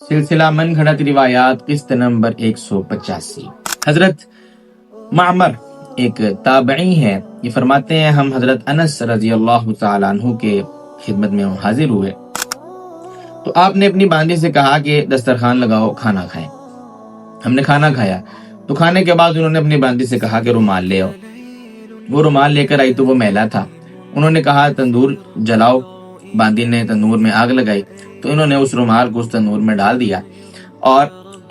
سلسلہ من گھڑت روایات قسط نمبر 185۔ حضرت معمر ایک تابعی ہے، یہ فرماتے ہیں ہم حضرت انس رضی اللہ تعالیٰ عنہ کے خدمت میں حاضر ہوئے تو آپ نے اپنی باندی سے کہا کہ دسترخوان لگاؤ، کھانا کھائیں۔ ہم نے کھانا کھایا تو کھانے کے بعد انہوں نے اپنی باندی سے کہا کہ رومال لے آؤ۔ وہ رومال لے کر آئی تو وہ میلا تھا۔ انہوں نے کہا تندور جلاؤ، باندی نے تندور میں آگ لگائی تو انہوں نے اس رومال کو اس تندور میں ڈال دیا اور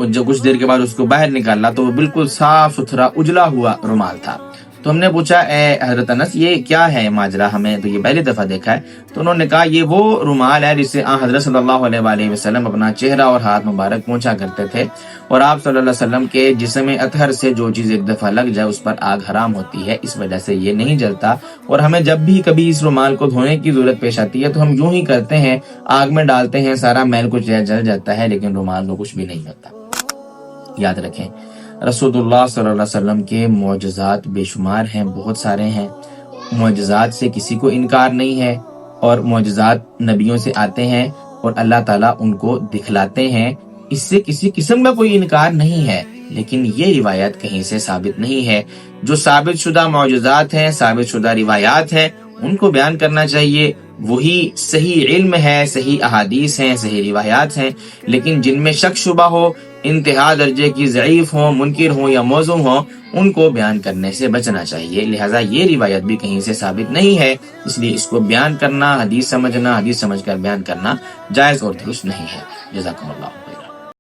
جو کچھ دیر کے بعد اس کو باہر نکالا تو وہ بالکل صاف ستھرا اجلا ہوا رومال تھا۔ تو ہم نے پوچھا اے حضرت انس یہ کیا ہے ماجرا، ہمیں تو یہ پہلی دفعہ دیکھا ہے۔ تو انہوں نے کہا یہ وہ رومال ہے جس سے حضرت صلی اللہ علیہ وآلہ وسلم اپنا چہرہ اور ہاتھ مبارک پہنچا کرتے تھے، اور آپ صلی اللہ علیہ وسلم کے جسم اطہر سے جو چیز ایک دفعہ لگ جائے اس پر آگ حرام ہوتی ہے، اس وجہ سے یہ نہیں جلتا، اور ہمیں جب بھی کبھی اس رومال کو دھونے کی ضرورت پیش آتی ہے تو ہم یوں ہی کرتے ہیں، آگ میں ڈالتے ہیں، سارا میل کچھ جل جاتا ہے لیکن رومال کو کچھ بھی نہیں ہوتا۔ یاد رکھیں رسول اللہ صلی اللہ علیہ وسلم کے معجزات بے شمار ہیں، بہت سارے ہیں، معجزات سے کسی کو انکار نہیں ہے، اور معجزات نبیوں سے آتے ہیں اور اللہ تعالیٰ ان کو دکھلاتے ہیں، اس سے کسی قسم کا کوئی انکار نہیں ہے، لیکن یہ روایت کہیں سے ثابت نہیں ہے۔ جو ثابت شدہ معجزات ہیں، ثابت شدہ روایات ہیں، ان کو بیان کرنا چاہیے، وہی صحیح علم ہے، صحیح احادیث ہیں، صحیح روایات ہیں، لیکن جن میں شک شبہ ہو، انتہا درجے کی ضعیف ہوں، منکر ہوں یا موضوع ہوں، ان کو بیان کرنے سے بچنا چاہیے۔ لہٰذا یہ روایت بھی کہیں سے ثابت نہیں ہے، اس لیے اس کو بیان کرنا، حدیث سمجھ کر بیان کرنا جائز اور درست نہیں ہے۔ جزاکم اللہ۔